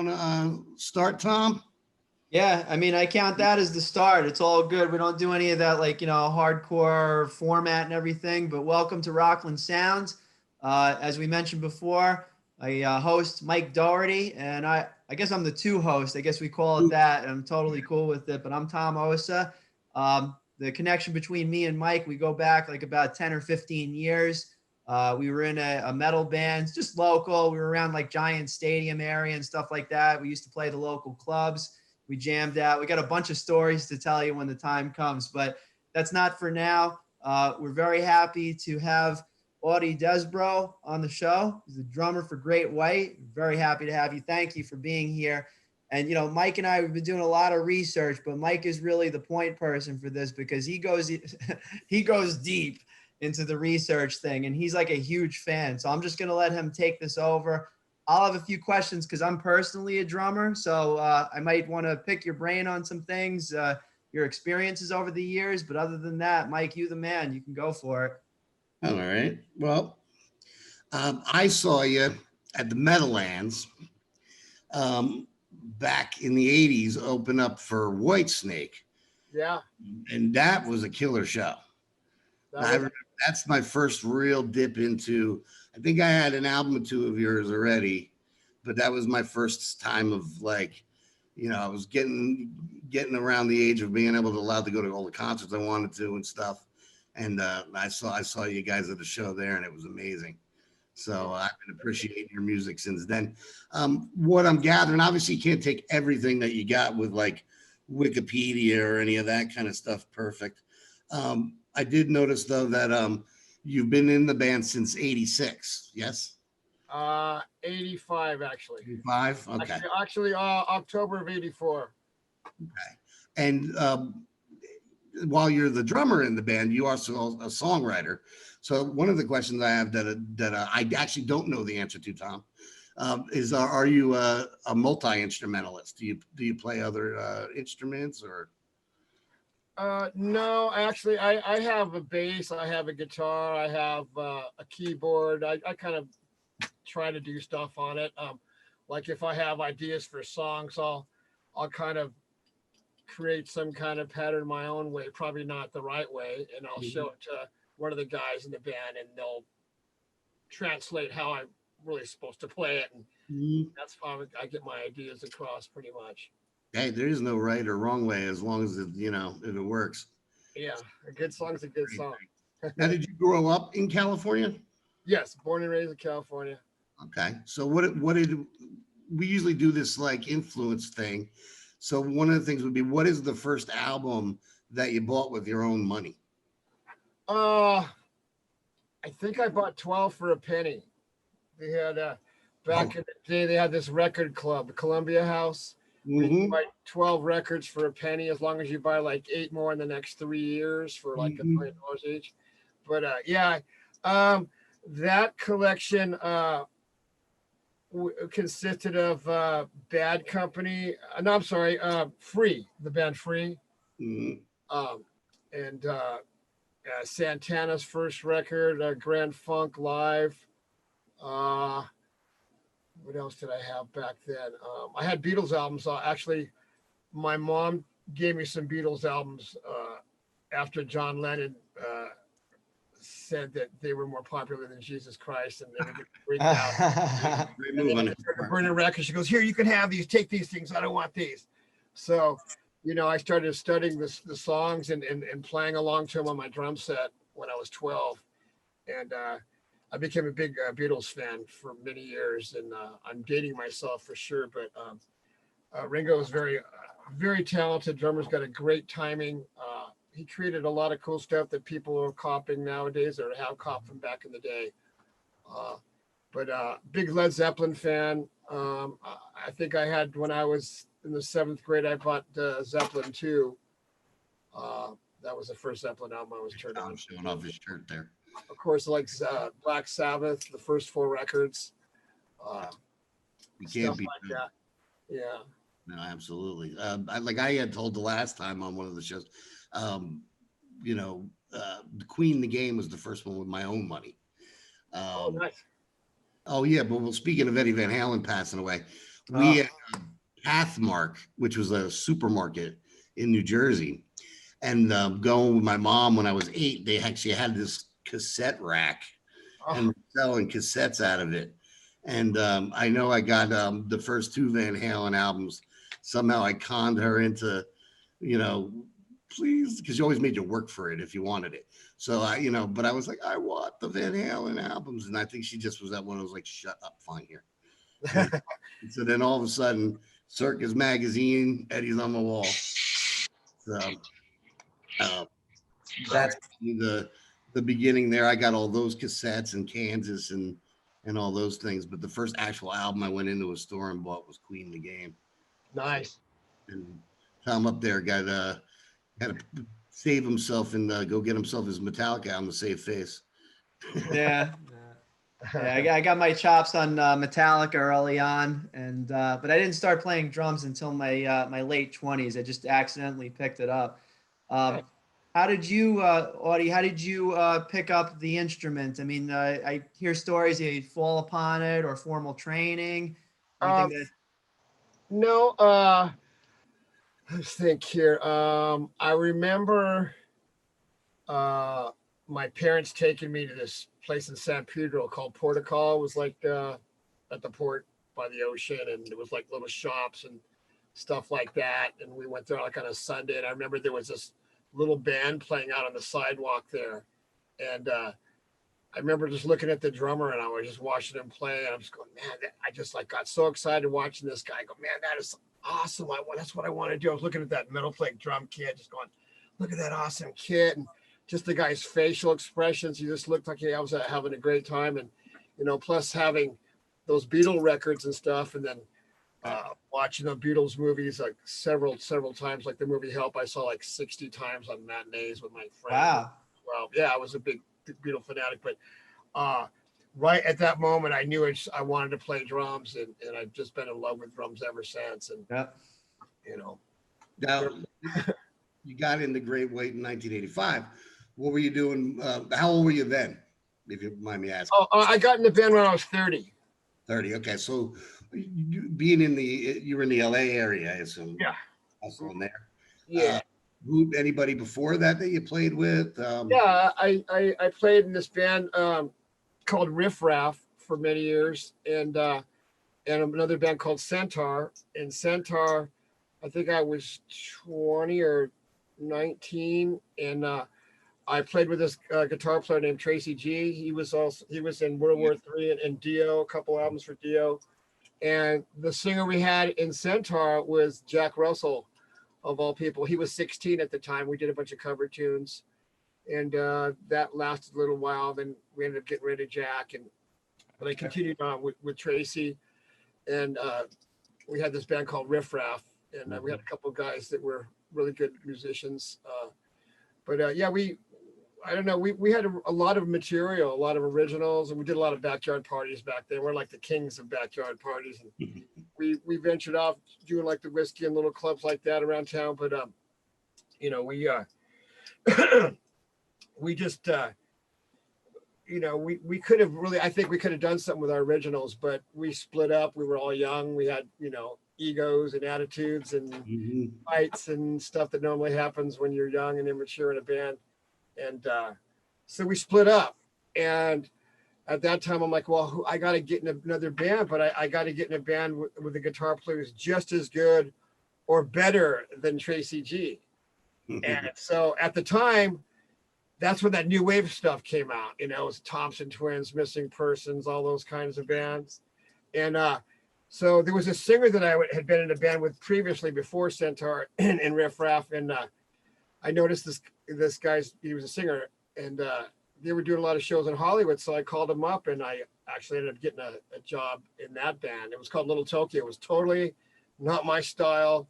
want to start, Tom? Yeah, I mean, I count that as the start. It's all good. We don't do any of that, like, hardcore format and everything. But welcome to Rockland Sound. As we mentioned before, I host Mike Doherty, and I guess I'm the two host. I guess we call it that. And I'm totally cool with it. But I'm Tom Osa. The connection between me and Mike, we go back like about 10 or 15 years. We were in a metal band, just local. We were around like Giant Stadium area and stuff like that. We used to play the local clubs. We jammed out. We got a bunch of stories to tell you when the time comes, but that's not for now. We're very happy to have Audie Desbrow on the show. He's the drummer for Great White. Very happy to have you. Thank you for being here. And, Mike and I, we've been doing a lot of research, but Mike is really the point person for this because he goes deep into the research thing, and he's like a huge fan. So I'm just going to let him take this over. I'll have a few questions because I'm personally a drummer. So I might want to pick your brain on some things, your experiences over the years. But other than that, Mike, you the man. You can go for it. All right. Well, I saw you at the Meadowlands back in the 80s open up for Whitesnake. Yeah. And that was a killer show. That's my first real dip into, I think I had an album or two of yours already, but that was my first time of like, I was getting around the age of being able to allowed to go to all the concerts I wanted to and stuff. And I saw you guys at the show there, and it was amazing. So I've been appreciating your music since then. What I'm gathering, obviously you can't take everything that you got with like Wikipedia or any of that kind of stuff perfect. I did notice though that you've been in the band since '86, yes? 85 actually. 85, okay. Actually, October of '84. Okay. And while you're the drummer in the band, you are also a songwriter. So one of the questions I have that I actually don't know the answer to, Tom, is are you a multi-instrumentalist? Do you play other instruments or? No, actually, I have a bass, I have a guitar, I have a keyboard. I kind of try to do stuff on it. Like if I have ideas for songs, I'll kind of create some kind of pattern my own way, probably not the right way, and I'll show it to one of the guys in the band, and they'll translate how I'm really supposed to play it, and that's how I get my ideas across pretty much. Hey, there is no right or wrong way as long as it, if it works. Yeah, a good song's a good song. Now, did you grow up in California? Yes, born and raised in California. Okay, so what did we usually do this like influence thing? So one of the things would be, what is the first album that you bought with your own money? I think I bought 12 for a penny. They had back in the day, they had this record club, the Columbia House. You buy 12 records for a penny as long as you buy like 8 more in the next 3 years for like $1 million each. But that collection consisted of Bad Company. No, I'm sorry, Free, the band Free, and Santana's first record, Grand Funk Live. What else did I have back then? I had Beatles albums. Actually, my mom gave me some Beatles albums after John Lennon said that they were more popular than Jesus Christ, and they were freaked out. Burning records. She goes, "Here, you can have these. Take these things. I don't want these." So, I started studying the songs and playing along to them on my drum set when I was 12, and I became a big Beatles fan for many years, and I'm dating myself for sure. But Ringo is very, very talented. Drummer's got a great timing. He created a lot of cool stuff that people are copying nowadays or have copied from back in the day. But big Led Zeppelin fan. I think I had, when I was in the 7th grade, I bought Zeppelin 2. That was the first Zeppelin album I was turned on. Showing off his shirt there. Of course, like Black Sabbath, the first 4 records. You can't be like that. Yeah. No, absolutely. I had told the last time on one of the shows, the Queen the Game was the first one with my own money. Oh, nice. Oh yeah, but speaking of Eddie Van Halen passing away, we had Pathmark, which was a supermarket in New Jersey. And going with my mom when I was 8, they actually had this cassette rack and were selling cassettes out of it. And I know I got the first 2 Van Halen albums. Somehow I conned her into, please, because you always made you work for it if you wanted it. So but I was like, I want the Van Halen albums. And I think she just was that one. I was like, shut up, fine here. So then all of a sudden, Circus Magazine, Eddie's on the Wall. So that's the beginning there. I got all those cassettes in Kansas and all those things. But the first actual album I went into a store and bought was Queen of the Game. Nice. And Tom up there had to save himself and go get himself his Metallica album to save face. Yeah. Yeah, I got my chops on Metallica early on, and but I didn't start playing drums until my late 20s. I just accidentally picked it up. How did you, Audie? How did you pick up the instrument? I mean, I hear stories you fall upon it or formal training. No. Let's think here. I remember my parents taking me to this place in San Pedro called Portugal. It was like at the port by the ocean, and it was like little shops and stuff like that. And we went there like on a Sunday, and I remember there was this little band playing out on the sidewalk there. And I remember just looking at the drummer, and I was just watching him play, and I'm just going, man, I just like got so excited watching this guy. I go, man, that is awesome. That's what I want to do. I was looking at that metal plate drum kit, just going, look at that awesome kit. And just the guy's facial expressions. He just looked like he was having a great time. And, plus having those Beatles records and stuff. And then watching the Beatles movies like several times, like the movie Help, I saw like 60 times on matinees with my friend. Wow. Well, yeah, I was a big Beatles fanatic, but right at that moment, I knew I wanted to play drums, and I've just been in love with drums ever since. And, Now, you got into Great Weight in 1985. What were you doing? How old were you then, if you mind me asking? I got in the band when I was 30. 30. Okay. So you were in the LA area, I assume. Yeah. Also in there. Yeah. Anybody before that you played with? Yeah, I played in this band called Riff Raff for many years, and another band called Centaur. And Centaur, I think I was 20 or 19, and I played with this guitar player named Tracy G. He was in World War III and Dio, a couple albums for Dio. And the singer we had in Centaur was Jack Russell, of all people. He was 16 at the time. We did a bunch of cover tunes, and that lasted a little while. Then we ended up getting rid of Jack, but I continued on with Tracy, and we had this band called Riff Raff, and we had a couple of guys that were really good musicians. I don't know. We had a lot of material, a lot of originals, and we did a lot of backyard parties back then. We're like the kings of backyard parties. And we ventured off doing like the whiskey and little clubs like that around town. But, we just, we could have really, I think we could have done something with our originals, but we split up. We were all young. We had, egos and attitudes and fights and stuff that normally happens when you're young and immature in a band. And so we split up, and at that time I'm like, well, I got to get in another band, but I got to get in a band with a guitar player who's just as good or better than Tracy G. And so at the time, that's when that new wave stuff came out. It was Thompson Twins, Missing Persons, all those kinds of bands. And so there was a singer that I had been in a band with previously before Centaur and Riff Raff, and I noticed this guy's, he was a singer, and they were doing a lot of shows in Hollywood. So I called him up, and I actually ended up getting a job in that band. It was called Little Tokyo. It was totally not my style.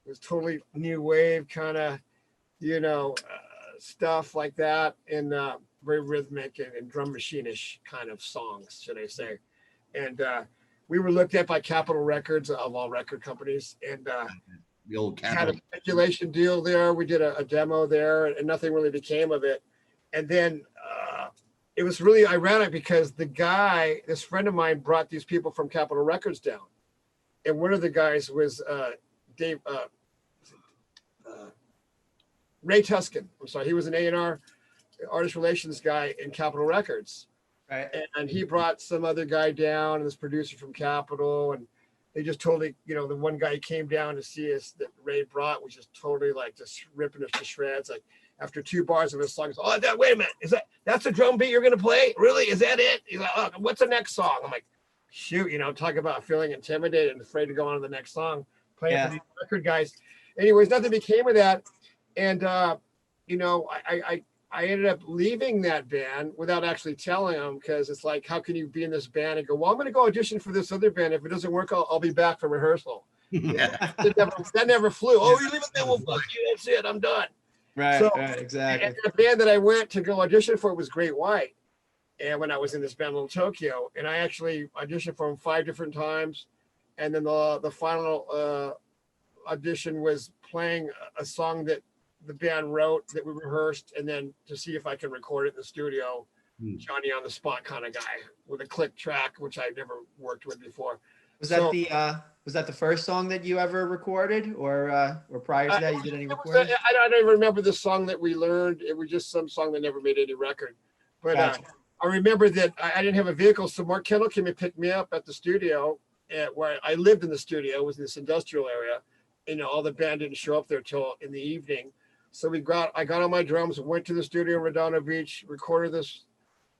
It was totally new wave kind of, stuff like that, and very rhythmic and drum machine-ish kind of songs, should I say. And we were looked at by Capitol Records, of all record companies, and the old had a speculation deal there. We did a demo there, and nothing really became of it. And then it was really ironic because this friend of mine brought these people from Capitol Records down, and one of the guys was Dave Ray Tuscan. I'm sorry, he was an A&R artist relations guy in Capitol Records. Right. And he brought some other guy down, and this producer from Capitol, and they just totally, you know, the one guy came down to see us that Ray brought was just totally like just ripping us to shreds. Like after 2 bars of his song, oh, wait a minute, that's the drum beat you're gonna play? Really? Is that it? He's like, oh, what's the next song? I'm like, shoot, you know, talk about feeling intimidated and afraid to go on to the next song, playing for these record guys. Anyways, nothing became of that, and you know, I ended up leaving that band without actually telling them, because it's like, how can you be in this band and go, well, I'm going to go audition for this other band. If it doesn't work, I'll be back for rehearsal. that never flew. Oh, you leave it there? Well, fuck you. That's it. I'm done. Right, so, right, exactly. And the band that I went to go audition for was Great White. And when I was in this band, Little Tokyo, and I actually auditioned for them 5 different times. And then the final audition was playing a song that the band wrote that we rehearsed, and then to see if I can record it in the studio, Johnny on the spot kind of guy with a click track, which I've never worked with before. Was that the first song that you ever recorded, or prior to that you did any recording? I don't even remember the song that we learned. It was just some song that never made any record. But gotcha. I remember that I didn't have a vehicle, so Mark Kendall came and picked me up at the studio, where I lived in the studio. It was in this industrial area. You know, all the band didn't show up there till in the evening. So I got on my drums, went to the studio in Redondo Beach, recorded this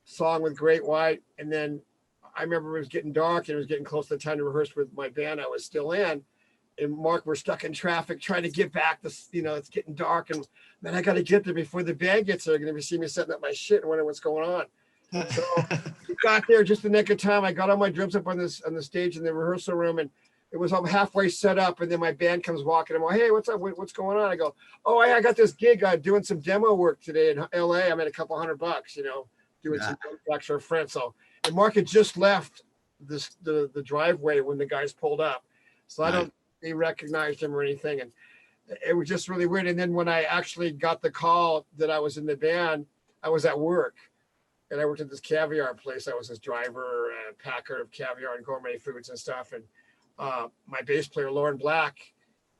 song with Great White. And then I remember it was getting dark and it was getting close to the time to rehearse with my band I was still in. And Mark, we're stuck in traffic trying to get back. You know, it's getting dark, and man, I got to get there before the band gets there. They're going to see me setting up my shit and wondering what's going on. So we got there just the nick of time. I got on my drums up on the stage in the rehearsal room, and it was halfway set up, and then my band comes walking. I'm like, hey, what's up? What's going on? I go, oh, I got this gig doing some demo work today in LA. I made a couple $100, you know, doing some tracks for a friend. So, and Mark had just left the driveway when the guys pulled up. So I don't think they recognized him or anything. And it was just really weird. And then when I actually got the call that I was in the band, I was at work. And I worked at this caviar place. I was this driver and packer of caviar and gourmet foods and stuff. And my bass player, Lauren Black,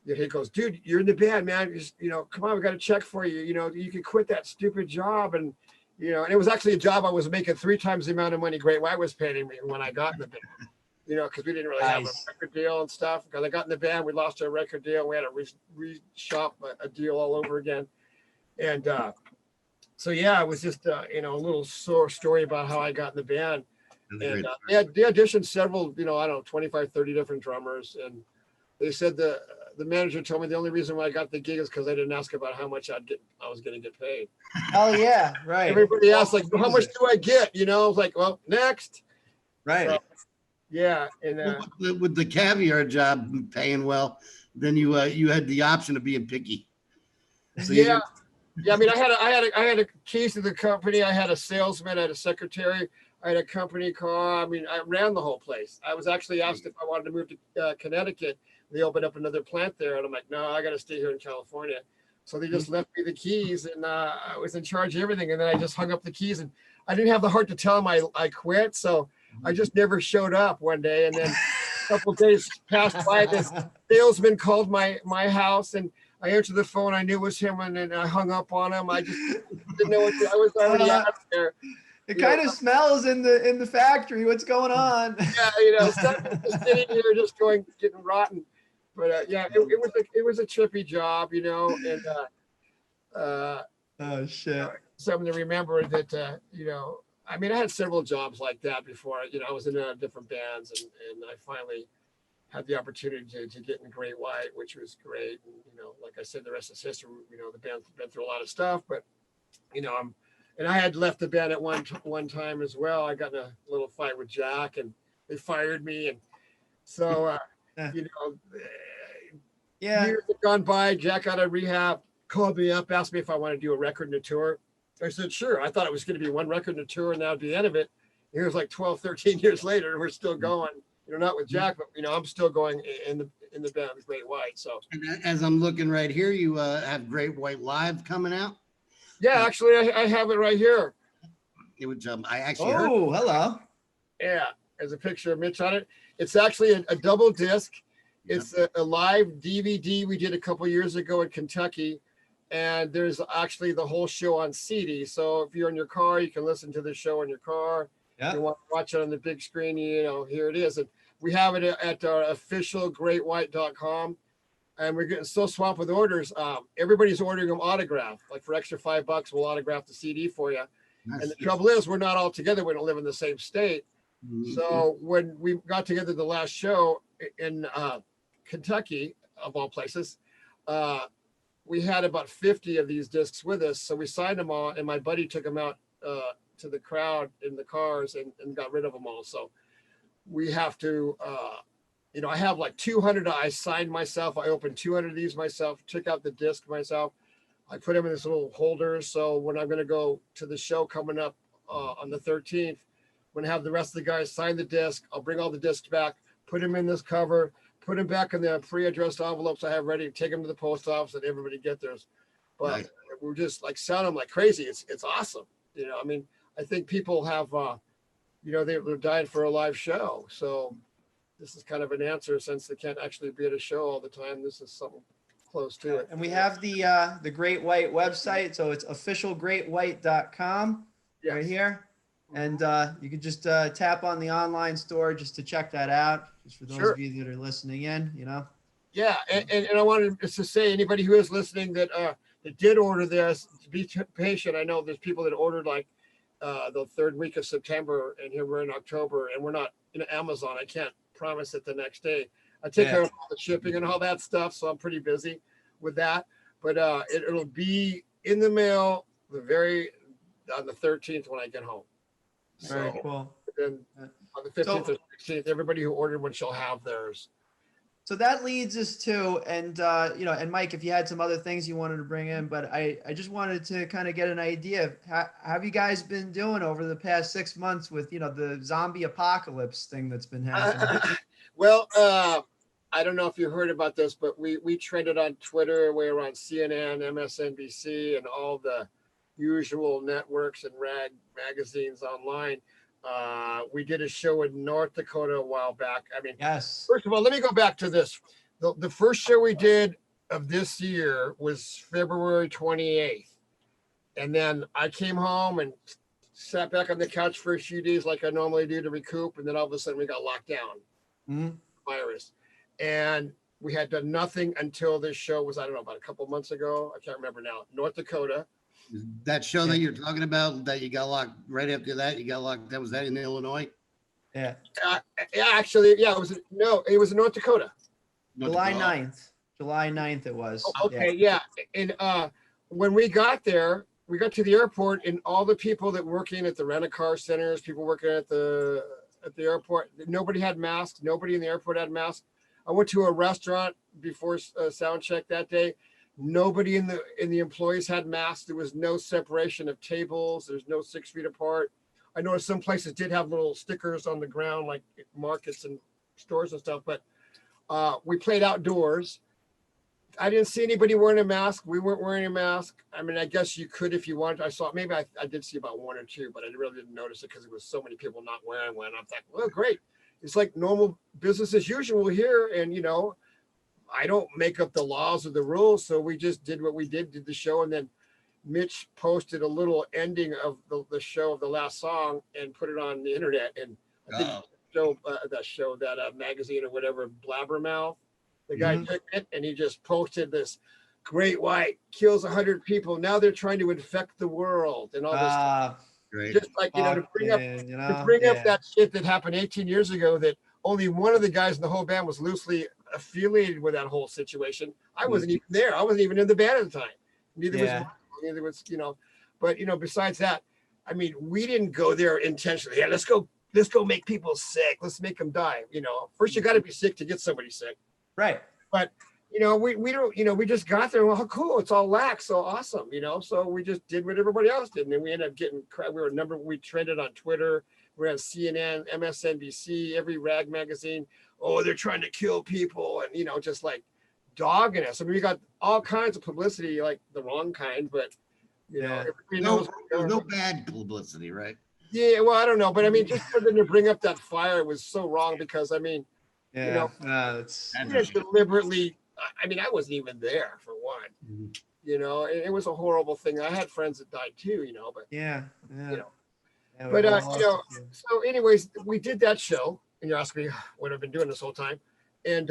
he goes, dude, you're in the band, man. You know, come on, we got a check for you. You know, you can quit that stupid job. And, you know, and it was actually a job I was making 3 times the amount of money Great White was paying me when I got in the band, you know, because we didn't really have a record deal and stuff. Because I got in the band, we lost our record deal. We had to re-shop a deal all over again. And so, yeah, it was just, you know, a little sore story about how I got in the band. And they auditioned several, you know, I don't know, 25, 30 different drummers. And they said the manager told me the only reason why I got the gig is because I didn't ask about how much I was going to get paid. Oh, yeah, right. Everybody asked, like, well, how much do I get? You know, I was like, well, next. Right. So, yeah. And with the caviar job paying well, then you had the option of being picky. So yeah. Yeah. I mean, I had a keys to the company. I had a salesman, I had a secretary. I had a company car. I mean, I ran the whole place. I was actually asked if I wanted to move to Connecticut. They opened up another plant there. And I'm like, no, I got to stay here in California. So they just left me the keys, and I was in charge of everything. And then I just hung up the keys, and I didn't have the heart to tell them I quit. So I just never showed up one day. And then a couple of days passed by. This salesman called my house, and I answered the phone. I knew it was him, and then I hung up on him. I just didn't know I was already out there. It kind of smells in the factory. What's going on? Yeah, you know, stuff sitting here just getting rotten. But yeah, it was a trippy job, you know, and oh shit. Something to remember that you know, I mean, I had several jobs like that before. You know, I was in different bands, and I finally had the opportunity to get in Great White, which was great. And, you know, like I said, the rest is history. You know, the band's been through a lot of stuff, but you know, and I had left the band at one time as well. I got in a little fight with Jack, and they fired me. And so, you know, years had gone by. Jack out of rehab, called me up, asked me if I wanted to do a record and a tour. I said, sure. I thought it was going to be one record and a tour, and that would be the end of it. Here's like 12, 13 years later, and we're still going. You know, not with Jack, but, you know, I'm still going in the band with Great White. So, and as I'm looking right here, you have Great White Live coming out. Yeah, actually, I have it right here. It would jump. I actually hello. Yeah, there's a picture of Mitch on it. It's actually a double disc. It's a live DVD we did a couple years ago in Kentucky, and there's actually the whole show on CD. So if you're in your car, you can listen to the show in your car. Yeah. If you want to watch it on the big screen, here it is. And we have it at our official greatwhite.com. And we're getting so swamped with orders. Everybody's ordering them autographed. Like for extra $5, we'll autograph the CD for you. Nice. And the trouble is, we're not all together. We don't live in the same state. So when we got together the last show in Kentucky, of all places, we had about 50 of these discs with us. So we signed them all, and my buddy took them out to the crowd in the cars and got rid of them all. So we have to, I have like 200 I signed myself. I opened 200 of these myself, took out the disc myself. I put them in this little holder. So when I'm going to go to the show coming up on the 13th, when I have the rest of the guys sign the disc, I'll bring all the discs back, put them in this cover, put them back in the pre-addressed envelopes I have ready, take them to the post office, and everybody get theirs. But Nice. we're just like selling them like crazy. It's awesome. I think people have, they're dying for a live show. So this is kind of an answer, since they can't actually be at a show all the time. This is something close to it. And we have the Great White website, so it's officialgreatwhite.com right Yes. here. And you can just tap on the online store just to check that out, just for those Sure. of you that are listening in, Yeah, and I wanted to say, anybody who is listening that did order this, to be patient. I know there's people that ordered like the third week of September, and here we're in October, and we're not in Amazon. I can't promise it the next day. I take care of all the shipping and all that stuff, so I'm pretty busy with that. But it'll be in the mail on the 13th when I get home. Very So cool. then on the 15th or 16th, everybody who ordered one shall have theirs. So that leads us to, and Mike, if you had some other things you wanted to bring in, but I just wanted to kind of get an idea of how have you guys been doing over the past 6 months with, the zombie apocalypse thing that's been happening? Well, I don't know if you heard about this, but we trended on Twitter. We were on CNN, MSNBC, and all the usual networks and rag magazines online. We did a show in North Dakota a while back. I mean, Yes. first of all, let me go back to this. The first show we did of this year was February 28th. And then I came home and sat back on the couch for a few days like I normally do to recoup. And then all of a sudden we got locked down. Mhm. Virus. And we had done nothing until this show was, I don't know, about a couple months ago. I can't remember now. North Dakota. That show that you're talking about that you got locked right after that, that was that in Illinois? Yeah. Actually, it was in North Dakota. July 9th. July 9th it was. Oh, okay, yeah. And when we got there, we got to the airport, and all the people that working at the rent-a-car centers, people working at the airport, nobody had masks. Nobody in the airport had masks. I went to a restaurant before sound check that day. Nobody in the employees had masks. There was no separation of tables. There's no 6 feet apart. I noticed some places did have little stickers on the ground, like markets and stores and stuff, but we played outdoors. I didn't see anybody wearing a mask. We weren't wearing a mask. I mean, I guess you could if you wanted. I did see about one or two, but I really didn't notice it because there was so many people not wearing one. I'm like, well, great. It's like normal business as usual here. And, I don't make up the laws or the rules. So we just did what we did the show. And then Mitch posted a little ending of the show of the last song and put it on the internet. And I think that magazine or whatever, Blabbermouth, the guy took it and he just posted this Great White kills 100 people. Now they're trying to infect the world and all this stuff. Great. Just like, to bring up that shit that happened 18 years ago, that only one of the guys in the whole band was loosely affiliated with that whole situation. I wasn't even there. I wasn't even in the band at the time. Neither was, but besides that, I mean, we didn't go there intentionally. Yeah, let's go make people sick. Let's make them die. First you got to be sick to get somebody sick. Right. But we don't, we just got there. Well, cool. It's all lax. So awesome. So we just did what everybody else did. And then we ended up getting, we trended on Twitter. We're on CNN, MSNBC, every rag magazine. Oh, they're trying to kill people. And, just like dogging us. I mean, we got all kinds of publicity, like the wrong kind, but everybody knows. No bad publicity, right? Yeah. Well, I don't know. But I mean, just for them to bring up that fire was so wrong because, I mean, You know, It's we didn't deliberately. I mean, I wasn't even there for one. Mhm. You know, it was a horrible thing. I had friends that died too. You know, but yeah. you know, Yeah, we've but all you lost know. a few. So, anyways, we did that show, and you asked me what I've been doing this whole time, and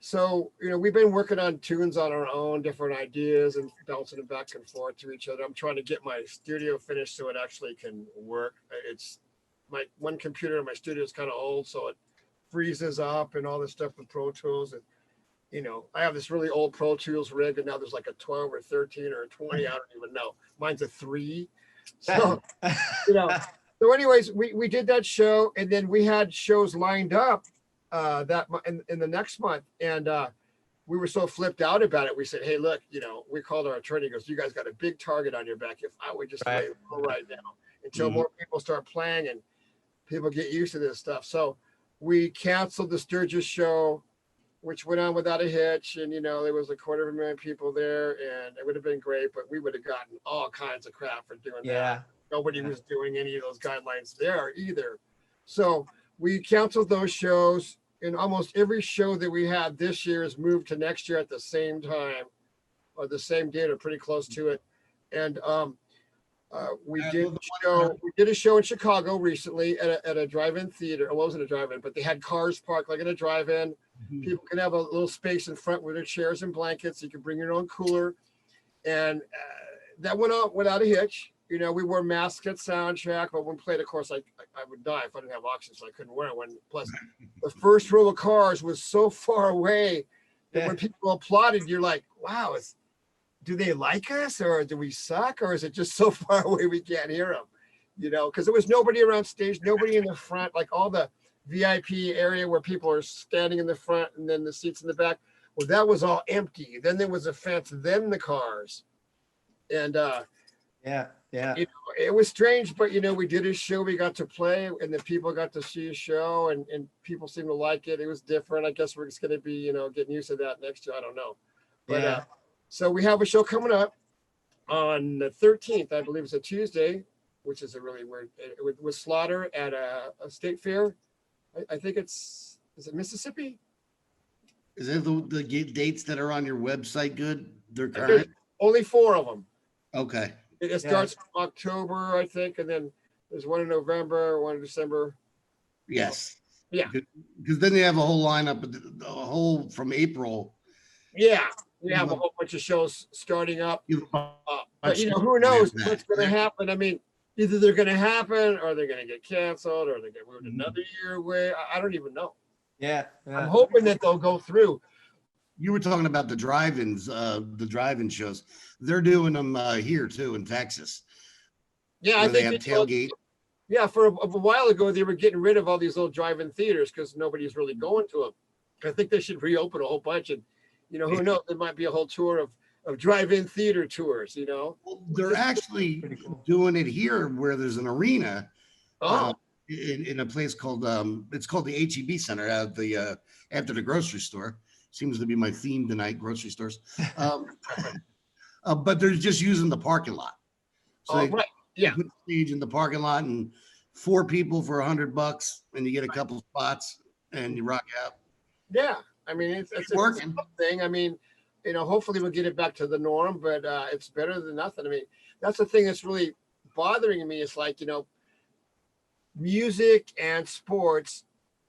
so you know, we've been working on tunes on our own, different ideas, and bouncing them back and forth to each other. I'm trying to get my studio finished so it actually can work. It's my one computer in my studio is kind of old, so it freezes up and all this stuff with Pro Tools. And you know, I have this really old Pro Tools rig, and now there's like a 12 or 13 or a 20. I don't even know. Mine's a 3. So, you know, so anyways, we did that show, and then we had shows lined up in the next month, and we were so flipped out about it. We said, hey, look, you know, we called our attorney. He goes, you guys got a big target on your back. If I would just lay low right now until more people start playing and people get used to this stuff. So we canceled the Sturgis show, which went on without a hitch. And, you know, there was 250,000 people there, and it would have been great, but we would have gotten all kinds of crap for doing that. Nobody was doing any of those guidelines there either. So we canceled those shows, and almost every show that we had this year is moved to next year at the same time or the same date or pretty close to it. And we did a show in Chicago recently at a drive-in theater. It wasn't a drive-in, but they had cars parked like in a drive-in. People can have a little space in front with their chairs and blankets. You can bring your own cooler, and that went out without a hitch. You know, we wore masks at soundtrack, but when we played, of course, I would die if I didn't have oxygen, so I couldn't wear one. Plus, the first row of cars was so far away that when people applauded, you're like, wow, do they like us, or do we suck, or is it just so far away we can't hear them? You know, because there was nobody around stage, nobody in the front, like all the VIP area where people are standing in the front and then the seats in the back. Well, that was all empty. Then there was a fence, then the cars. And you know, it was strange, but you know, we did a show, we got to play, and the people got to see a show, and people seemed to like it. It was different. I guess we're just going to be, you know, getting used to that next year. I don't know. But so we have a show coming up on the 13th, I believe it's a Tuesday, which is a really weird, with Slaughter at a state fair. I think is it Mississippi? Is it the dates that are on your website good? They're current? There's only 4 of them. Okay. It starts from October, I think, and then there's one in November, one in December. Yes. Yeah. Because then they have a whole lineup, the whole from April. Yeah. We have a whole bunch of shows starting up. But, you know, who knows what's going to happen? I mean, either they're going to happen or they're going to get canceled or they're going to move another year away. I don't even know. I'm hoping that they'll go through. You were talking about the drive-ins, the drive-in shows. They're doing them here too in Texas. Yeah, I think they have tailgate. Yeah, for a while ago, they were getting rid of all these little drive-in theaters because nobody's really going to them. I think they should reopen a whole bunch, and you know, who knows? There might be a whole tour of drive-in theater tours. You know, well, they're actually doing it here where there's an arena. In a place called it's called the HEB Center at the after the grocery store. Seems to be my theme tonight, grocery stores. But they're just using the parking lot. So right. Yeah. Put the stage in the parking lot and 4 people for $100 and you get a couple spots and you rock out. Yeah. I mean, it's working thing. I mean, you know, hopefully we'll get it back to the norm, but it's better than nothing. I mean, that's the thing that's really bothering me. It's like, you know, music and sports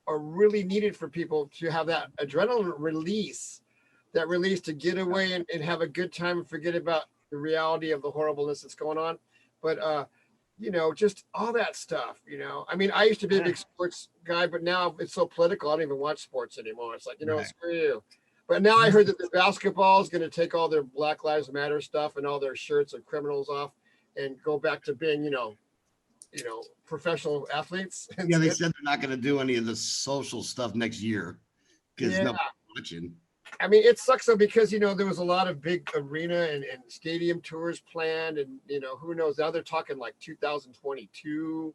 are really needed for people to have that adrenaline release, that release to get away and have a good time and forget about the reality of the horribleness that's going on. But, you know, just all that stuff, you know, I mean, I used to be a big sports guy, but now it's so political. I don't even watch sports anymore. It's like, you know, screw you. But now I heard that the basketball is going to take all their Black Lives Matter stuff and all their shirts of criminals off and go back to being, you know, professional athletes. Yeah, they said they're not going to do any of the social stuff next year because nobody's watching. I mean, it sucks though, because, you know, there was a lot of big arena and stadium tours planned, and, you know, who knows, now they're talking like 2022.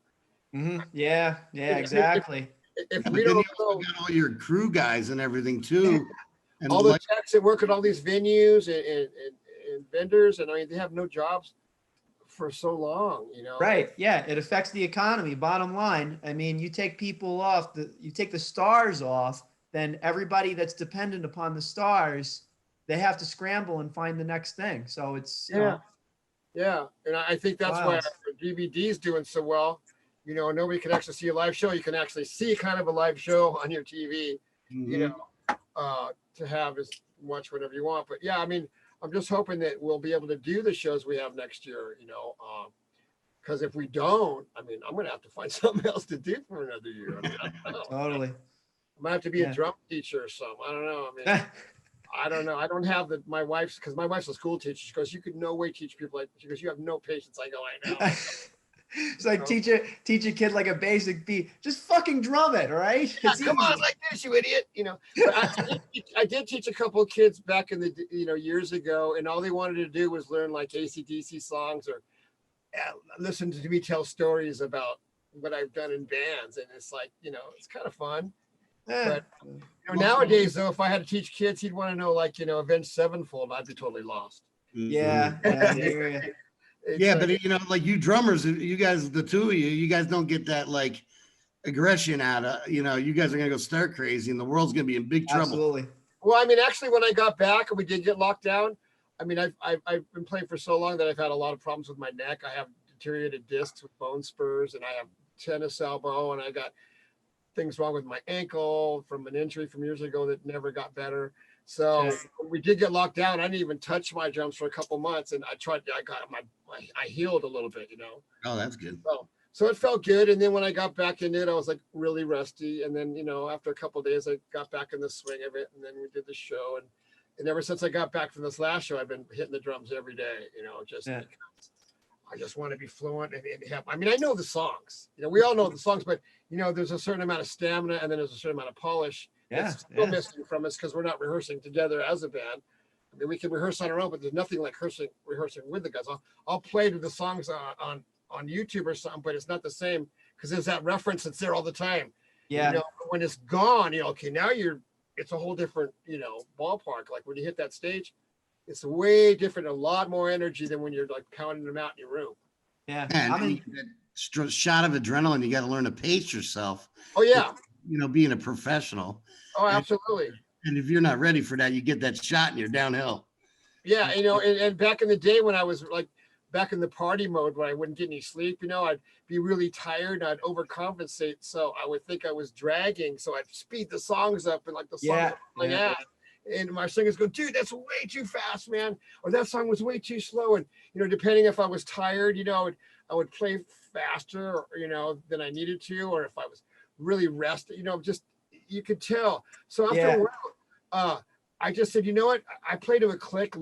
Yeah, exactly. If we don't know, got all your crew guys and everything too. And all the techs that work at all these venues and vendors, and I mean, they have no jobs for so long, you know. Right. Yeah. It affects the economy. Bottom line. I mean, you take people off, you take the stars off, then everybody that's dependent upon the stars, they have to scramble and find the next thing. So it's, you know, Yeah, and I think that's why wild. our DVD is doing so well. You know, nobody can actually see a live show. You can actually see kind of a live show on your TV. You know, to have is watch whatever you want. But yeah, I mean, I'm just hoping that we'll be able to do the shows we have next year. You know, because if we don't, I mean, I'm gonna have to find something else to do for another year. I mean, I don't know. Totally. I might have to be a drum teacher or something. I don't know. I mean, I don't know. I don't have my wife's, because my wife's a school teacher. She goes, you could no way teach people like, she goes, you have no patience. I go, I know. It's like teach a kid like a basic beat. Just fucking drum it, all right? Yeah, It's come easy. on, like this, you idiot. You know, but I did teach a couple of kids back in the, you know, years ago, and all they wanted to do was learn like AC/DC songs or listen to me tell stories about what I've done in bands. And it's like, you know, it's kind of fun. But you know, nowadays, though, if I had to teach kids, he'd want to know, like, you know, Avenged Sevenfold. I'd be totally lost. Yeah, I hear you. Yeah, but you know, like you drummers, you guys, the two of you guys don't get that like aggression out of, you know, you guys are gonna go stir crazy and the world's gonna be in big trouble. Absolutely. Well, I mean, actually, when I got back and we did get locked down, I mean, I've been playing for so long that I've had a lot of problems with my neck. I have deteriorated discs with bone spurs, and I have tennis elbow, and I got things wrong with my ankle from an injury from years ago that never got better. So when we did get locked down, I didn't even touch my drums for a couple months, and I got I healed a little bit, you know. Oh, that's good. So it felt good. And then when I got back in it, I was like really rusty. And then, you know, after a couple of days, I got back in the swing of it, and then we did the show. And ever since I got back from this last show, I've been hitting the drums every day, you know, just because I just want to be fluent and have, I mean, I know the songs, you know, we all know the songs, but you know, there's a certain amount of stamina and then there's a certain amount of polish. That's still missing from us because we're not rehearsing together as a band. I mean, we can rehearse on our own, but there's nothing like rehearsing with the guys. I'll play to the songs on YouTube or something, but it's not the same because there's that reference that's there all the time. Yeah. You know, when it's gone, you know, okay, now it's a whole different, you know, ballpark. Like when you hit that stage, it's way different, a lot more energy than when you're like pounding them out in your room. Yeah. And that shot of adrenaline, you got to learn to pace yourself. Oh yeah. You know, being a professional. Oh, absolutely. And if you're not ready for that, you get that shot and you're downhill. Yeah, you know, and back in the day when I was like back in the party mode when I wouldn't get any sleep, you know, I'd be really tired and I'd overcompensate. So I would think I was dragging. So I'd speed the songs up and like the songs playing out. And my singers go, dude, that's way too fast, man. Or that song was way too slow. And, you know, depending if I was tired, you know, I would play faster, or, you know, than I needed to. Or if I was really rested, you know, just, you could tell. So after a while, I just said, you know what? I play to a click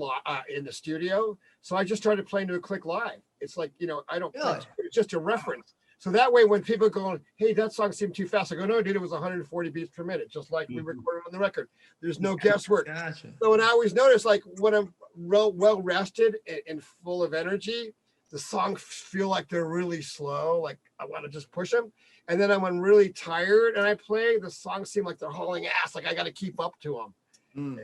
in the studio. So I just started playing to a click live. It's like, you know, I don't, it's just a reference. So that way, when people go, hey, that song seemed too fast, I go, no, dude, it was 140 beats per minute, just like we recorded on the record. There's no guesswork. Gotcha. So, and I always notice, like, when I'm well rested and full of energy, the songs feel like they're really slow. Like, I want to just push them. And then when I'm really tired and I play, the songs seem like they're hauling ass. Like, I got to keep up to them.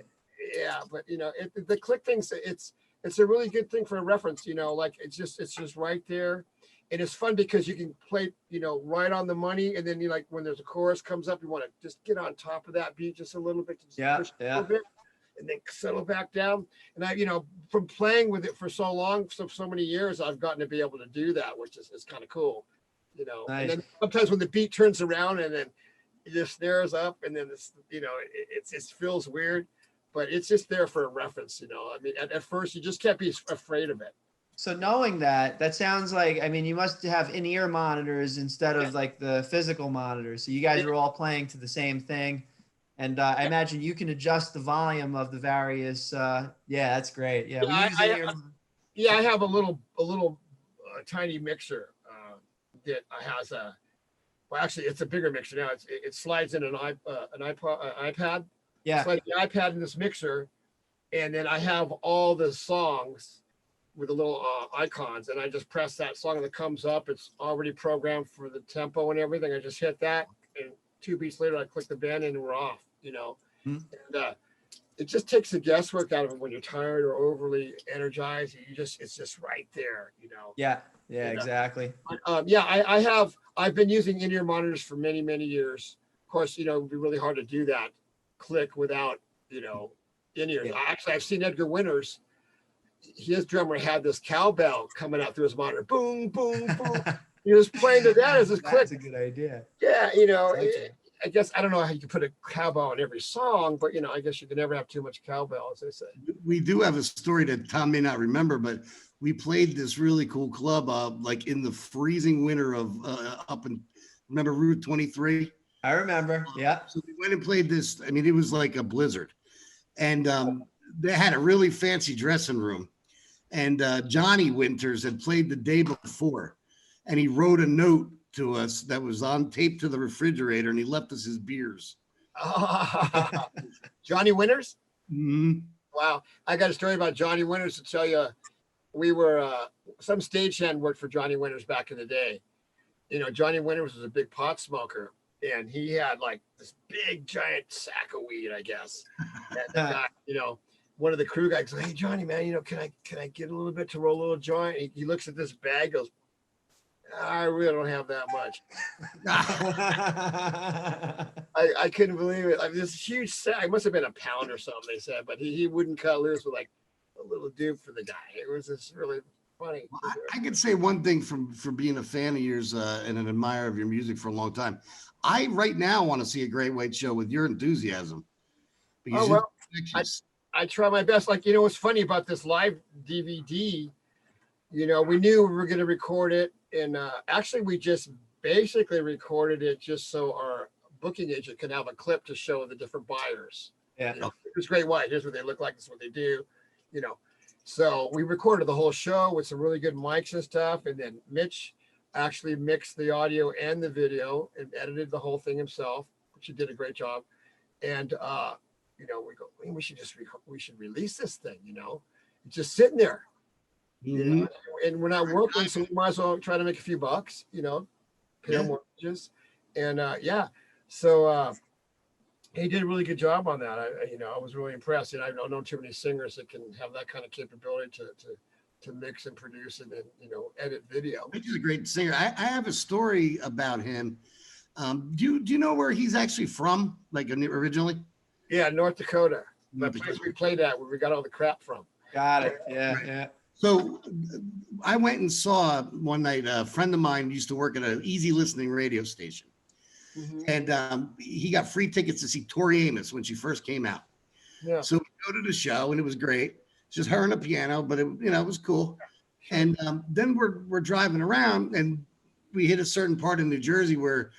Yeah, but, you know, the click things, it's a really good thing for a reference, you know, like, it's just right there. And it's fun because you can play, you know, right on the money. And then you like when there's a chorus comes up, you want to just get on top of that beat just a little bit, just push a little bit, and then settle back down. And I, you know, from playing with it for so long, so many years, I've gotten to be able to do that, which is kind of cool, you know. Nice. And then sometimes when the beat turns around and then the snares up, and then this, you know, it feels weird, but it's just there for a reference, you know. I mean, at first you just can't be afraid of it. So knowing that sounds like, I mean, you must have in-ear monitors instead of like the physical monitors. So you guys are all playing to the same thing. And I imagine you can adjust the volume of the various, that's great. Yeah. I have a little tiny mixer that has well, actually it's a bigger mixer now. It slides in an iPad. Yeah. Slides the iPad in this mixer. And then I have all the songs with the little icons, and I just press that song and it comes up. It's already programmed for the tempo and everything. I just hit that, and 2 beats later, I click the band and we're off, you know. And it just takes the guesswork out of it when you're tired or overly energized. It's just right there, you know. Yeah, exactly. I've been using in-ear monitors for many years. Of course, you know, it would be really hard to do that click without, in-ears. Actually, I've seen Edgar Winters. His drummer had this cowbell coming out through his monitor. Boom, boom, boom. He was playing to that as his click. That's a good idea. Yeah, I guess I don't know how you can put a cowbell in every song, but I guess you can never have too much cowbell, as they say. We do have a story that Tom may not remember, but we played this really cool club like in the freezing winter of remember Route 23? I remember. Yeah. So we went and played this. I mean, it was like a blizzard, and they had a really fancy dressing room, and Johnny Winters had played the day before, and he wrote a note to us that was on tape to the refrigerator, and he left us his beers. Johnny Winters? Mm-hmm. Wow. I got a story about Johnny Winters to tell you. We were, some stagehand worked for Johnny Winters back in the day. Johnny Winters was a big pot smoker, and he had like this big giant sack of weed, I guess. And the guy, one of the crew guys goes, "Hey, Johnny, man, can I get a little bit to roll a little joint?" He looks at this bag, goes, "I really don't have that much." I couldn't believe it. I mean, this huge sack, it must have been a pound or something, they said, but he wouldn't cut loose with like a little dupe for the guy. It was just really funny. Well, I could say one thing for being a fan of yours and an admirer of your music for a long time. I right now want to see a Great White Show with your enthusiasm. Because I try my best. Like, what's funny about this live DVD, we knew we were going to record it. And actually, we just basically recorded it just so our booking agent can have a clip to show the different buyers. Yeah. Here's Great White. Here's what they look like. This is what they do. So we recorded the whole show with some really good mics and stuff. And then Mitch actually mixed the audio and the video and edited the whole thing himself, which he did a great job. And, we go, we should release this thing, it's just sitting there. Mm-hmm. And we're not working, so we might as well try to make a few bucks, pay our mortgages. And so he did a really good job on that. I was really impressed. I don't know too many singers that can have that kind of capability to mix and produce and edit video. He's a great singer. I have a story about him. Do you know where he's actually from? Like originally? Yeah, North Dakota. The place we played at, where we got all the crap from. Got it. Yeah, right. Yeah. So I went and saw one night, a friend of mine used to work at an easy listening radio station. Mm-hmm. And he got free tickets to see Tori Amos when she first came out. Yeah. So we go to the show and it was great. It's just her and a piano, but it was cool. And then we're driving around and we hit a certain part of New Jersey where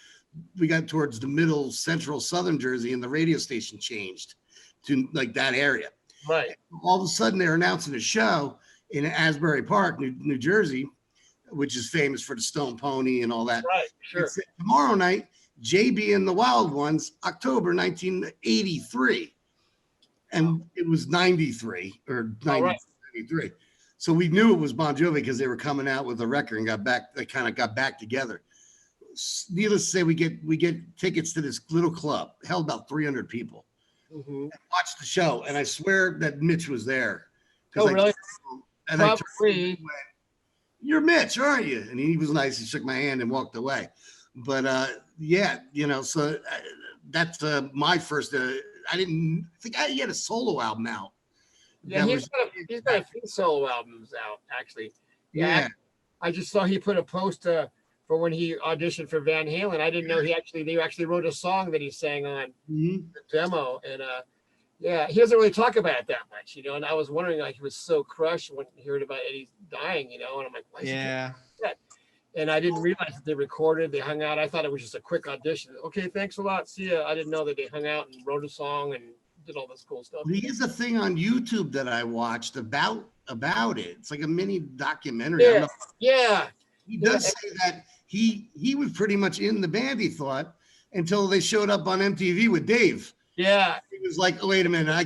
we got towards the middle, central, southern Jersey, and the radio station changed to like that area. Right. All of a sudden, they're announcing a show in Asbury Park, New Jersey, which is famous for the Stone Pony and all that. Right. Sure. Tomorrow night, JB and the Wild Ones, October 1983, and it was 93 or 93. So we knew it was Bon Jovi because they were coming out with a record and they kind of got back together. Needless to say, we get tickets to this little club, held about 300 people. Mm-hmm. Watched the show, and I swear that Mitch was there. Oh, really? And I went, "You're Mitch, aren't you?" And he was nice. He shook my hand and walked away. But so that's my first. I didn't think he had a solo album out. Yeah, he's got a few solo albums out, actually. Yeah. I just saw he put a post for when he auditioned for Van Halen. I didn't know they actually wrote a song that he sang on the demo. And he doesn't really talk about it that much, and I was wondering, like, he was so crushed when he heard about Eddie dying, and I'm like, why is he doing that? And I didn't realize that they hung out. I thought it was just a quick audition. Okay, thanks a lot. See ya. I didn't know that they hung out and wrote a song and did all this cool stuff. There's a thing on YouTube that I watched about it. It's like a mini documentary. Yeah. He does say that he was pretty much in the band, he thought, until they showed up on MTV with Dave. Yeah. He was like, oh, wait a minute, I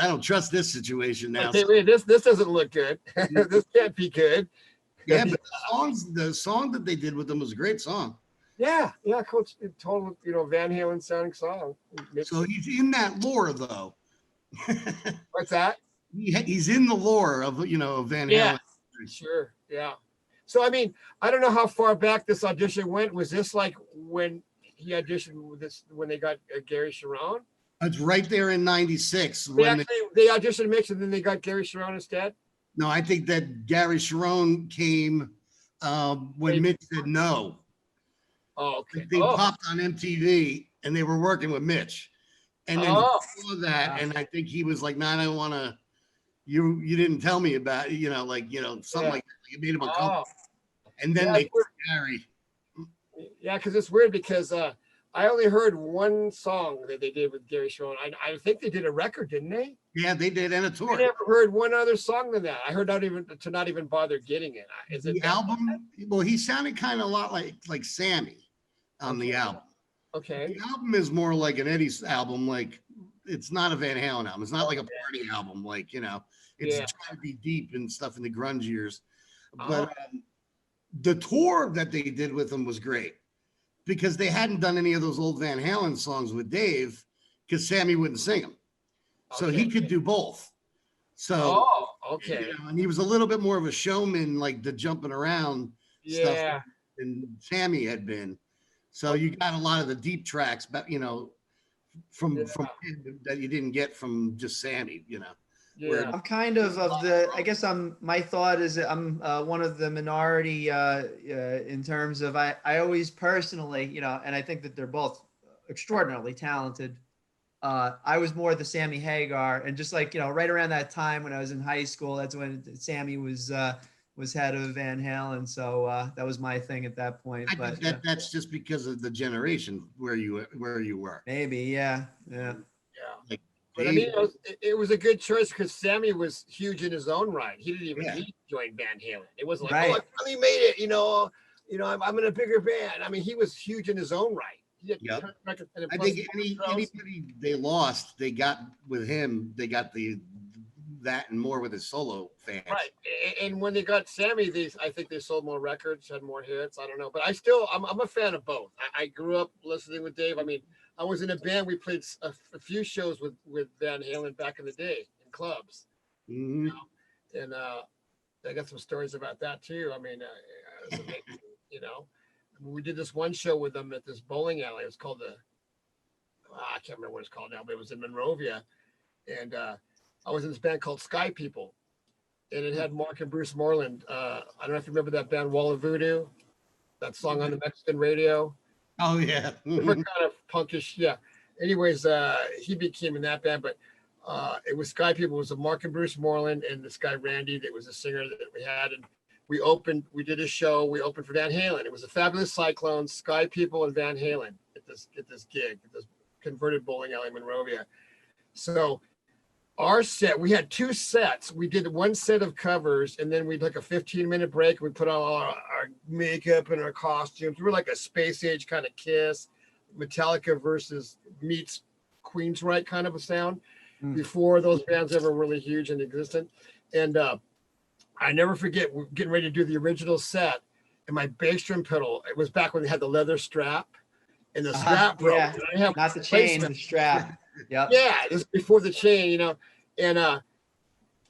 don't trust this situation now. Okay, wait, this doesn't look good. This can't be good. Yeah, but the song that they did with them was a great song. Yeah, Coach, total, Van Halen sounding song. So he's in that lore, though. What's that? He's in the lore of Van Halen. Yeah, sure, yeah. So, I mean, I don't know how far back this audition went. Was this like when he auditioned with when they got Gary Sharon? It's right there in '96. They auditioned Mitch, and then they got Gary Sharon instead. No, I think that Gary Sharon came when Mitch said no. Oh, okay. They popped on MTV and they were working with Mitch. And then he saw that, and I think he was like, "No, I don't want to. You didn't tell me about it, something like that. It made him uncomfortable." And then they Gary. Yeah, because it's weird because I only heard one song that they did with Gary Sharon. I think they did a record, didn't they? Yeah, they did, and a tour. I never heard one other song than that. I heard not even bother getting it. Is it the album? Well, he sounded kind of a lot like Sammy on the album. Okay. The album is more like an Eddie's album. Like, it's not a Van Halen album. It's not like a party album. Like, it's trying to be deep and stuff in the grunge years. But the tour that they did with him was great because they hadn't done any of those old Van Halen songs with Dave because Sammy wouldn't sing them. So he could do both. So, and he was a little bit more of a showman, like the jumping around stuff than Sammy had been. So you got a lot of the deep tracks, but from him that you didn't get from just Sammy. I'm kind of I guess my thought is that I'm one of the minority in terms of I always personally, and I think that they're both extraordinarily talented. I was more the Sammy Hagar, and just like, right around that time when I was in high school, that's when Sammy was head of Van Halen. So that was my thing at that point. I think that's just because of the generation where you were. Maybe. Yeah. Like, but I mean, it was a good choice because Sammy was huge in his own right. He didn't even need to join Van Halen. It wasn't like, I finally made it. I'm in a bigger band. I mean, he was huge in his own right. I think anybody they lost, they got with him. They got that and more with his solo fans. Right. And when they got Sammy, I think they sold more records, had more hits. I don't know, but I'm a fan of both. I grew up listening with Dave. I mean, I was in a band. We played a few shows with Van Halen back in the day in clubs. Mm-hmm. And I got some stories about that too. I mean, it was amazing, We did this one show with them at this bowling alley. It was called I can't remember what it's called now, but it was in Monrovia. And I was in this band called Sky People. And it had Mark and Bruce Moreland. I don't know if you remember that band, Wall of Voodoo, that song on the Mexican radio. Oh, yeah. Different kind of punkish, yeah. Anyways, he became in that band, but it was Sky People. It was Mark and Bruce Moreland and this guy, Randy, that was a singer that we had. And we did a show. We opened for Van Halen. It was a Fabulous Cyclones, Sky People, and Van Halen at this gig, at this converted bowling alley in Monrovia. So our set, we had two sets. We did one set of covers, and then we took a 15-minute break. We put on all our makeup and our costumes. We were like a space age kind of Kiss, Metallica versus meets Queensryche kind of a sound before those bands ever really huge and existent. And I never forget, we're getting ready to do the original set, and my bass drum pedal, it was back when they had the leather strap, and the strap broke. Yeah. Not the chain, the strap. Yeah, this is before the chain, and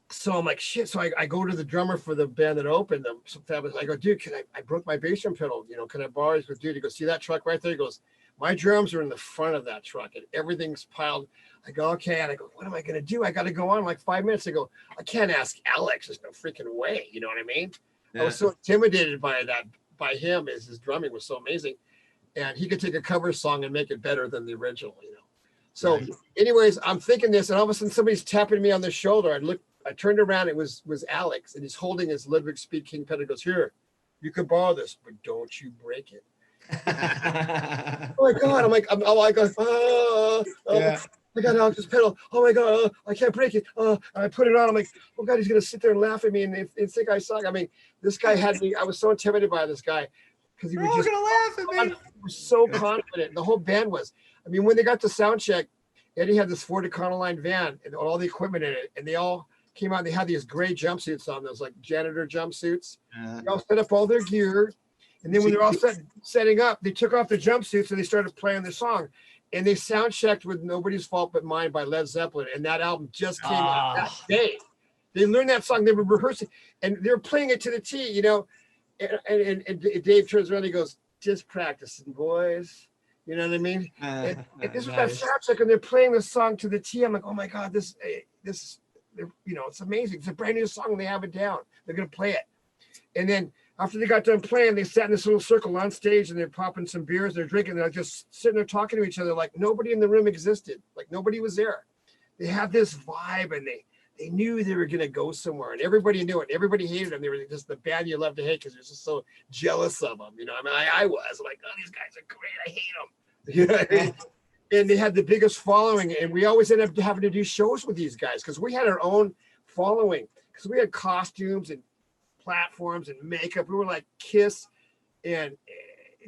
so I'm like, shit. So I go to the drummer for the band that opened them. So I go, dude, I broke my bass drum pedal, can I borrow it? He goes, dude, he goes, see that truck right there? He goes, my drums are in the front of that truck and everything's piled. I go, okay. And I go, what am I going to do? I got to go on in like 5 minutes. I go, I can't ask Alex. There's no freaking way. You know what I mean? Yeah. I was so intimidated by him as his drumming was so amazing. And he could take a cover song and make it better than the original, So anyways, I'm thinking this, and all of a sudden somebody's tapping me on the shoulder. I turned around, it was Alex, and he's holding his Ludwig Speed King pedal. He goes, here, you can borrow this, but don't you break it. Oh my God. I'm like, I got Alex's pedal. Oh my God, I can't break it. I put it on. I'm like, oh God, he's going to sit there and laugh at me and think I suck. I mean, this guy had me, I was so intimidated by this guy because he was just going to laugh at me. He was so confident. The whole band was. I mean, when they got to sound check, Eddie had this Ford Econoline van and all the equipment in it, and they all came out and they had these gray jumpsuits on, those like janitor jumpsuits. They all set up all their gear. And then when they're all setting up, they took off the jumpsuits and they started playing the song. And they sound checked with Nobody's Fault But Mine by Led Zeppelin. And that album just came out that day. They learned that song. They were rehearsing and they were playing it to the T, And Dave turns around and he goes, just practicing, boys. You know what I mean? And this was that Nice. sound check, and they're playing the song to the T. I'm like, oh my God, this, it's amazing. It's a brand new song. They have it down. They're gonna play it. And then after they got done playing, they sat in this little circle on stage, and they're popping some beers. They're drinking. They're just sitting there talking to each other like nobody in the room existed. Like nobody was there. They had this vibe, and they knew they were gonna go somewhere, and everybody knew it. Everybody hated them. They were just the band you love to hate because you're just so jealous of them. You know, I mean, I was like, oh, these guys are great. I hate them. You know what I mean? And they had the biggest following, and we always ended up having to do shows with these guys because we had our own following, because we had costumes and platforms and makeup. We were like Kiss and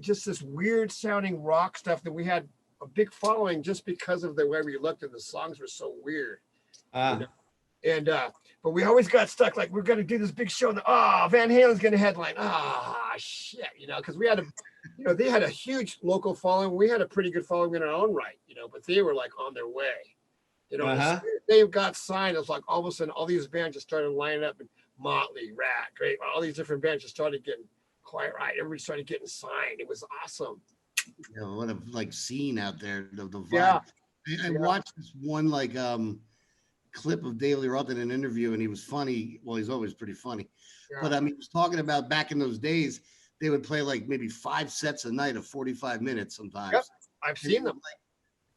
just this weird sounding rock stuff that we had a big following just because of the way we looked, and the songs were so weird. You know? And but we always got stuck, like we're gonna do this big show, and Van Halen's gonna headline. Shit, you know, because we had they had a huge local following. We had a pretty good following in our own right, you know, but they were like on their way. You know, they got signed. It was like all of a sudden all these bands just started lining up, and Motley, Rat, Great, all these different bands just started getting quiet. Right, everybody started getting signed. It was awesome. You know, what a scene out there. The vibe. Yeah. I watched this one clip of Dave Lee Roth in an interview, and he was funny. Well, he's always pretty funny. Yeah. But he was talking about back in those days, they would play like maybe 5 sets a night of 45 minutes sometimes. Yep. I've seen them.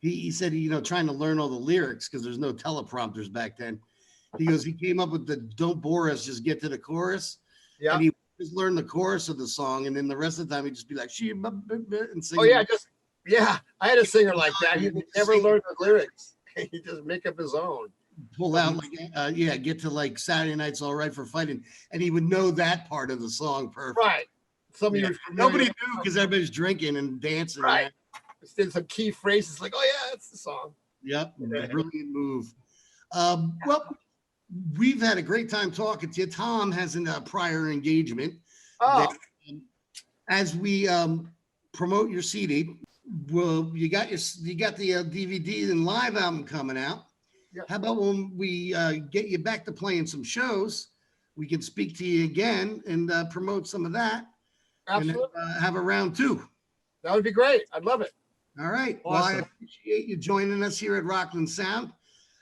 He said, trying to learn all the lyrics because there's no teleprompters back then. He goes, he came up with the "Don't bore us, just get to the chorus." Yeah. And he just learned the chorus of the song, and then the rest of the time he'd just be like, and sing. Oh yeah, I had a singer like that. He never learned the lyrics. He just make up his own. Pull out get to like Saturday Night's All Right for Fighting, and he would know that part of the song perfect. Right. Nobody knew because everybody's drinking and dancing. Right. Did some key phrases like, "Oh yeah, that's the song." Yep, brilliant move. Well, we've had a great time talking to you. Tom has a prior engagement. As we promote your CD, well, you got the DVD and live album coming out. Yep. How about when we get you back to playing some shows, we can speak to you again and promote some of that. Absolutely. And have a round 2. That would be great. I'd love it. All right. Awesome. Well, I appreciate you joining us here at Rockland Sound.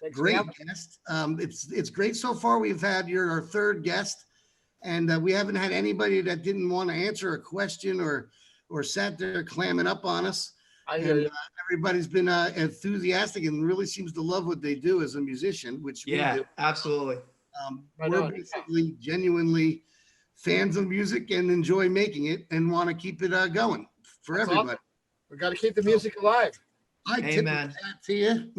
Thanks, great guest. It's great so far. We've had our 3rd guest, and we haven't had anybody that didn't want to answer a question or sat there clamming up on us. I hear you. Everybody's been enthusiastic and really seems to love what they do as a musician, which we do. Absolutely. We're basically genuinely fans of music and enjoy making it and want to keep it going for everybody. Awesome. We got to keep the music alive. I tip my hat to you,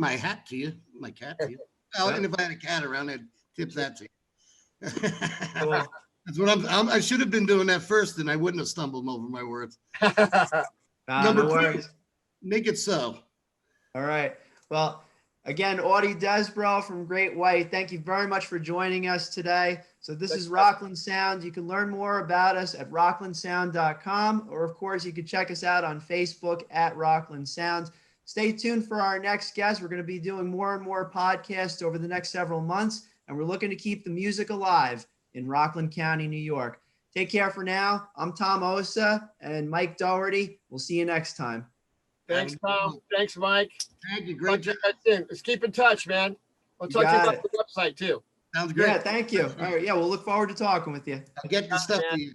my cat to you. Oh, and if I had a cat around, I'd tip that to you. Cool. That's what I should have been doing that first, and I wouldn't have stumbled over my words. Number 2, make it so. All right. Well, again, Audie Desbrow from Great White, thank you very much for joining us today. So this is Rockland Sound. You can learn more about us at rocklandsound.com, or of course, you can check us out on Facebook at Rockland Sound. Stay tuned for our next guest. We're going to be doing more and more podcasts over the next several months, and we're looking to keep the music alive in Rockland County, New York. Take care for now. I'm Tom Osa and Mike Doherty. We'll see you next time. Thanks, Tom. Thanks, Mike. Thank you. Great job. Let's keep in touch, man. We'll talk to you about the website, too. Sounds great. Yeah, thank you. All right, we'll look forward to talking with you. I'll get the stuff to you.